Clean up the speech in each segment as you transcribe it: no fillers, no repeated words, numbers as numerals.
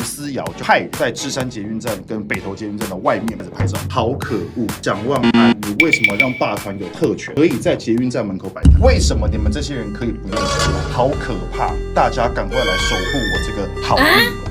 思瑶就派在芝山捷运站跟北投捷运站的外面开始拍照，好可恶！蒋万安，你为什么让霸团有特权，可以在捷运站门口摆摊？为什么你们这些人可以不用钱？好可怕！大家赶快来守护我这个好运！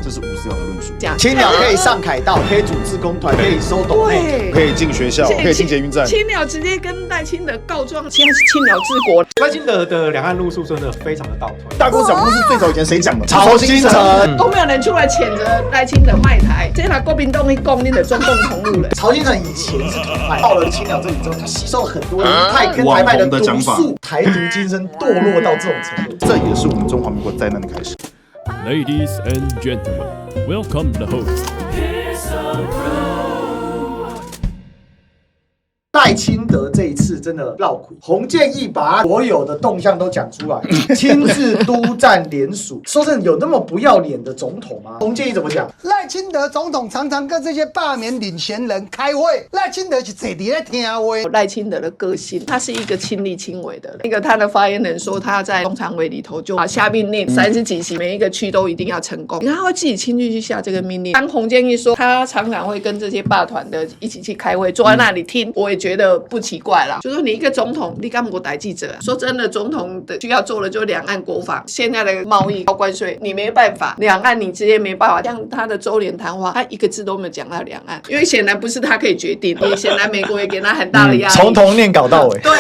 这是吴思瑶的论述。青鸟可以上凯道，可以组志工团，可以收斗内，可以进学校，可以进捷运站。青鸟直接跟赖清德告状，现在是青鸟治国。赖清德的两岸路数真的非常的倒退。大公小公司最早以前谁讲的？曹新成都没有人出来谴责赖清德卖台，这拿国民党去攻你的中共同路人。曹新成以前是统派，到了青鸟这里之后，他吸收了很多派跟台派的毒素，台独精神堕落到这种程度，这也是我们中华民国灾难的开始。Ladies and gentlemen, welcome the host. 赖清德这一次真的绕苦，洪建义把所有的动向都讲出来，亲自督战联署。说真的，有那么不要脸的总统吗？洪建义怎么讲？赖清德总统常常跟这些罢免领衔人开会，赖清德是坐伫咧听话。赖清德的个性，他是一个亲力亲为的人。那个他的发言人说，他在中常委里头就下命令30几席，每一个区都一定要成功。你看他会自己亲自去下这个命令。当洪建义说他常常会跟这些罢团的一起去开会，坐在那里听，我也觉得不奇怪啦。就说你一个总统，你干不逮记者啊？说真的，总统的需要做的就是两岸国防。现在的贸易高关税，你没办法，两岸你直接没办法。像他的周联谈话，他一个字都没有讲到两岸，因为显然不是他可以决定，也显然美国也给他很大的压力。从头念稿到尾，对，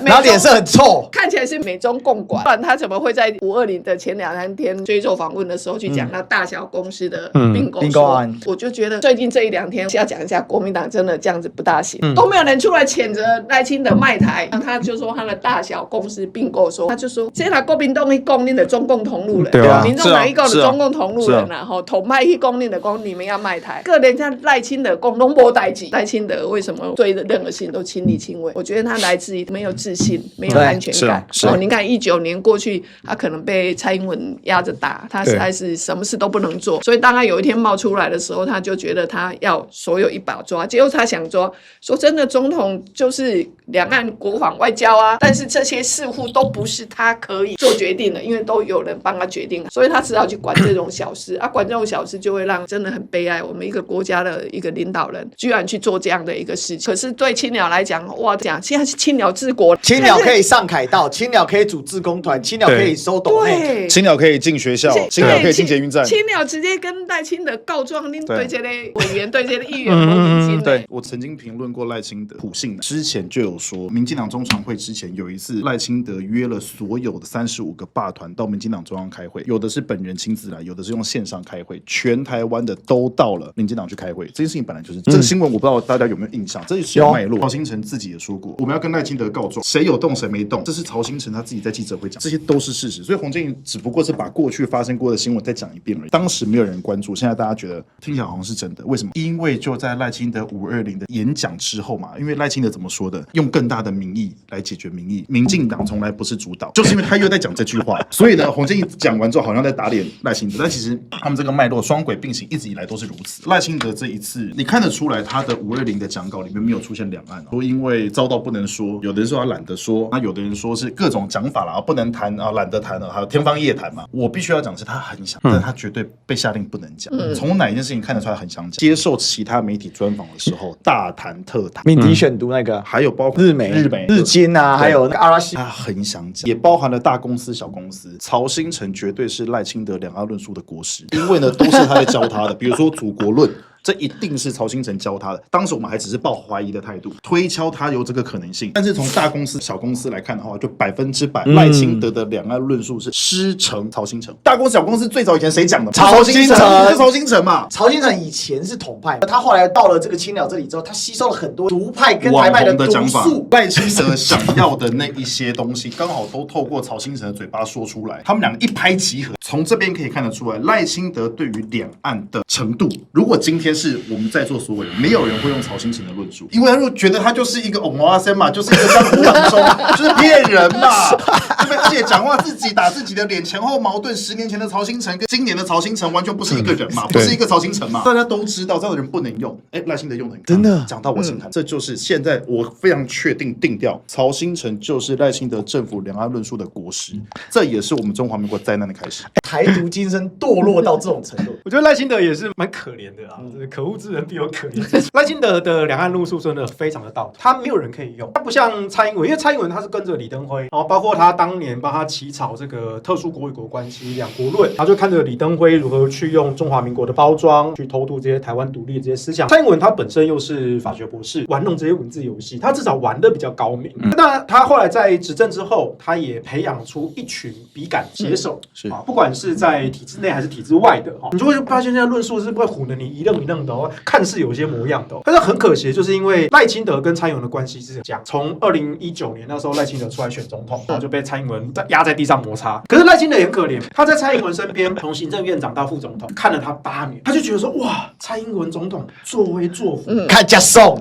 然后脸色很臭，看起来是美中共管，不然他怎么会在520的前2、3天追踪访问的时候去讲到大小公司的并购案？我就觉得最近这1、2天要讲一下，国民党真的这样子不大行，都没有人出来谴责赖清德卖台，他就说他的大小公司并购说，他就说这拿国民党去攻你的中共同路人，对啊，民众党一个的中共同路人然后统派去攻你的攻，你们要卖台，个人像赖清德攻拢无代志，赖清德为什么对任何事情都亲力亲为？我觉得他来自于没有自信，没有安全感。你看19年过去，他可能被蔡英文压着打，他实在是什么事都不能做，所以当他有一天冒出来的时候，他就觉得他要所有一把抓，结果他想抓，说真的，总统就是两岸国防外交啊，但是这些似乎都不是他可以做决定的，因为都有人帮他决定，所以他只好去管这种小事啊，管这种小事就会让真的很悲哀，我们一个国家的一个领导人居然去做这样的一个事情。可是对青鸟来讲，哇，讲现在是青鸟治国，青鸟可以上凯道，青鸟可以组志工团，青鸟可以收斗内，青鸟可以进学校，青鸟可以进捷运站，青鸟直接跟赖清德告状，您对这类委员、对这类议员不明心。对，我曾经评论过赖清德普信之前就有说，民进党中常会之前有一次，赖清德约了所有的35个罢团到民进党中央开会，有的是本人亲自来，有的是用线上开会，全台湾的都到了民进党去开会。这件事情本来就是这个新闻，我不知道大家有没有印象，这是有脉络。曹新成自己也说过，我们要跟赖清德告状，谁有动谁没动，这是曹新成他自己在记者会讲，这些都是事实。所以洪建义只不过是把过去发生过的新闻再讲一遍而已，当时没有人关注，现在大家觉得听起来好像是真的。为什么？因为就在赖清德520的演讲之后嘛，因为赖清德怎么说的？用更大的民意来解决民意，民进党从来不是主导，就是因为他又在讲这句话，所以呢，洪建义讲完之后好像在打脸赖清德，但其实他们这个脉络双轨并行，一直以来都是如此。赖清德这一次，你看得出来他的520的讲稿里面没有出现两岸，说因为遭到不能说，有的人说他懒得说，那有的人说是各种讲法啦，不能谈啊，懒得谈了，还有天方夜谭嘛。我必须要讲的是他很想，但他绝对被下令不能讲。从哪一件事情看得出来很想讲？接受其他媒体专访的时候，大谈特谈。敏迪选读那个，还有包括日经啊，还有阿拉西，他很想讲，也包含了大公司、小公司。曹新成绝对是赖清德两岸论述的国师，因为呢都是他在教他的，比如说祖国论。这一定是曹新成教他的，当时我们还只是抱怀疑的态度，推敲他有这个可能性。但是从大公司、小公司来看的话，就100%赖清德的两岸论述是师承曹新成。大公司、小公司最早以前谁讲的？曹新成，是曹新成嘛？曹新成以前是统派，他后来到了这个青鸟这里之后，他吸收了很多独派跟台派的毒素。赖清德想要的那一些东西，刚好都透过曹新成的嘴巴说出来，他们两个一拍即合。从这边可以看得出来，赖清德对于两岸的程度，如果今天天是我们在座所有人，没有人会用曹新成的论述，因为他就觉得他就是一个偶娃生嘛，就是一个江湖郎中，就是骗人嘛，对不对？而且讲话自己打自己的脸，前后矛盾。10年前的曹新成跟今年的曹新成完全不是一个人嘛，不是一个曹新成嘛，大家都知道这样的人不能用。赖清德用的很真的讲到我心坎，这就是现在我非常确定定调，曹新成就是赖清德政府两岸论述的国师，这也是我们中华民国灾难的开始。台独今生堕落到这种程度，我觉得赖清德也是蛮可怜的啊，可恶之人必有可怜之处。赖清德的两岸论述真的非常的道，他没有人可以用，他不像蔡英文，因为蔡英文他是跟着李登辉，然后包括他当年帮他起草这个特殊国与国关系两国论，他就看着李登辉如何去用中华民国的包装去偷渡这些台湾独立的这些思想。蔡英文他本身又是法学博士，玩弄这些文字游戏，他至少玩的比较高明。那他后来在执政之后，他也培养出一群笔杆写手，是啊，不管是在体制内还是体制外的，你就会发现现在论述是会唬得你一愣一愣的哦，看似有些模样的哦。但是很可惜，就是因为赖清德跟蔡英文的关系是这样，从2019年那时候赖清德出来选总统，然后就被蔡英文压在地上摩擦。可是赖清德也很可怜，他在蔡英文身边，从行政院长到副总统，看了他8年，他就觉得说哇，蔡英文总统作威作福，看加送，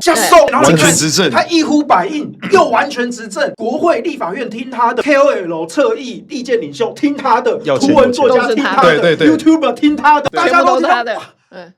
然后完全执政，他一呼百应，又完全执政，国会、立法院听他的 ，KOL、侧翼、意见领袖听他的，图文作家听他的， YouTuber 听他的，大家都是他的。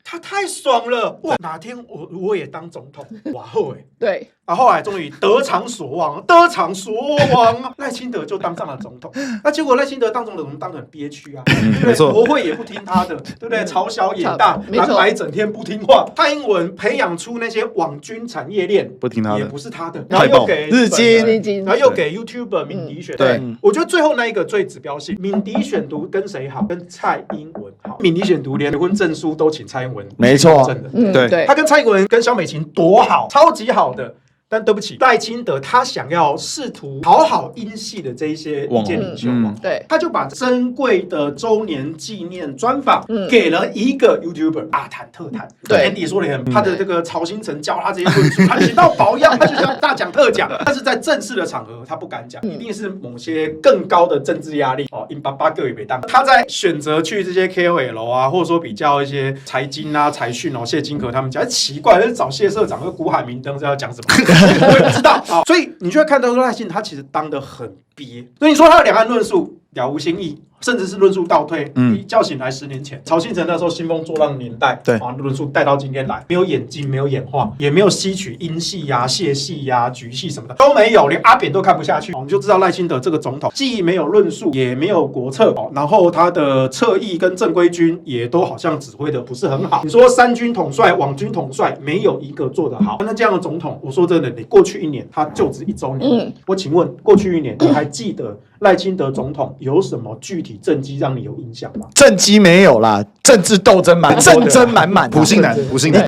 他太爽了哇！哪天我也当总统，哇后对。后来终于得偿所望，得偿所望，赖清德就当上了总统。那结果赖清德当总统当得很憋屈啊，对不对？国会也不听他的，对不对？朝小野大，蓝白整天不听话。蔡英文培养出那些网军产业链，不听他的，也不是他的，然后又给日经，然后又给 YouTuber 敏迪选读。对，我觉得最后那一个最指标性，敏迪选读跟谁好？跟蔡英文好。敏迪选读连离婚证书都请蔡英文，没错，对，他跟蔡英文跟萧美琴多好，超级好的。但对不起，赖清德他想要试图讨好英系的这一些意见领袖，对，他就把珍贵的周年纪念专访给了一个 YouTuber 大谈特谈。对 ，Andy 说的很，他的这个曹新成教他这些论述，他写到保养，他就想大讲特讲，但是在正式的场合他不敢讲，一定是某些更高的政治压力哦。188个也没当，他在选择去这些 KOL 啊，或者说比较一些财经啊、财讯哦，谢金河他们讲，奇怪，就是找谢社长和古海明灯是要讲什么？我也不知道啊，所以你就会看到说赖清德他其实当得很憋，所以你说他的两岸论述了无新意，甚至是论述倒退。一觉醒来10年前，曹新成那时候兴风作浪年代，对啊，论述带到今天来，没有演技，没有演化，也没有吸取英系呀、谢系呀、菊系什么的都没有，连阿扁都看不下去。你就知道赖清德这个总统既没有论述，也没有国策，然后他的侧翼跟正规军也都好像指挥的不是很好。你说三军统帅、网军统帅，没有一个做得好。那这样的总统，我说真的，你过去1年他就职1周年，我请问过去1年你还记得赖清德总统有什么具体政绩让你有印象吗？政绩没有啦，政治斗争政争满满。普信男，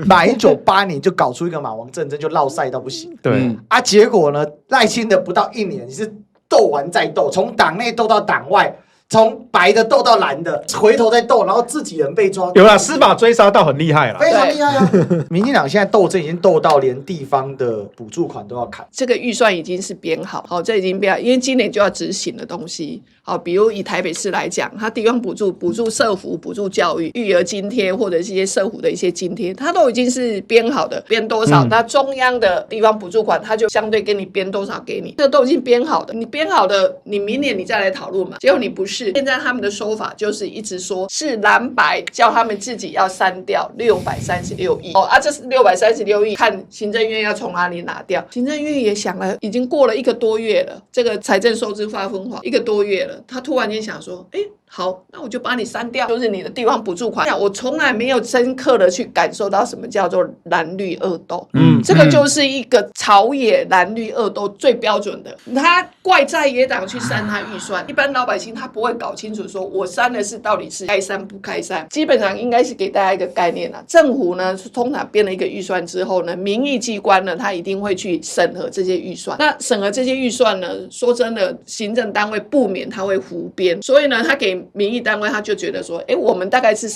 马英九8年就搞出一个马王政争，就落赛到不行。对啊，结果呢，赖清德不到1年，你是斗完再斗，从党内斗到党外。从白的斗到蓝的，回头再斗，然后自己人被抓，有啦，司法追杀到很厉害了，非常厉害啊！民进党现在斗争已经斗到连地方的补助款都要砍，这个预算已经是编好，好，这已经编好，因为今年就要执行的东西。好，比如以台北市来讲，它地方补助社福、补助教育、育儿津贴或者是一些社福的一些津贴，它都已经是编好的，编多少，那中央的地方补助款，它就相对给你编多少给你，这都已经编好的。你编好的，你明年你再来讨论嘛。结果你不是，现在他们的说法就是一直说是蓝白叫他们自己要删掉636亿哦啊，这是636亿，看行政院要从哪里拿掉。行政院也想了，已经过了1个多月了，这个财政收支发分化1个多月了。他突然间想说，好，那我就把你删掉，就是你的地方补助款。我从来没有深刻的去感受到什么叫做蓝绿恶斗，这个就是一个朝野蓝绿恶斗最标准的。他怪在野党去删他预算，一般老百姓他不会搞清楚，说我删的是到底是该删不该删。基本上应该是给大家一个概念啦，政府呢通常编了一个预算之后呢，民意机关呢他一定会去审核这些预算。那审核这些预算呢，说真的，行政单位不免他会胡编，所以呢，他给民意单位他就觉得说，我们大概是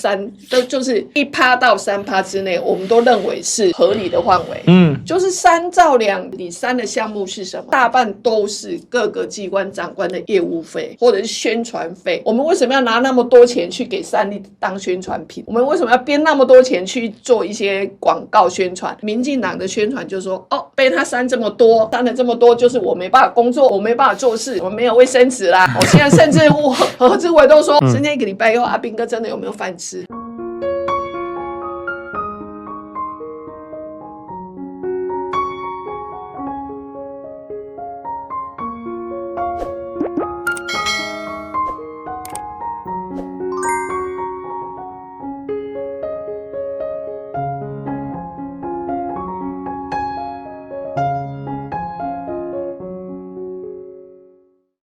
就是1%到3%之内，我们都认为是合理的范围。就是3兆2，你3的项目是什么？大半都是各个机关长官的业务费或者是宣传费。我们为什么要拿那么多钱去给3立当宣传品？我们为什么要编那么多钱去做一些广告宣传？民进党的宣传就说，被他删这么多，删了这么多，就是我没办法工作，我没办法做事，我没有卫生纸啦。现在甚至何志伟都说，剩下1个礼拜以后，阿兵哥真的有没有饭吃？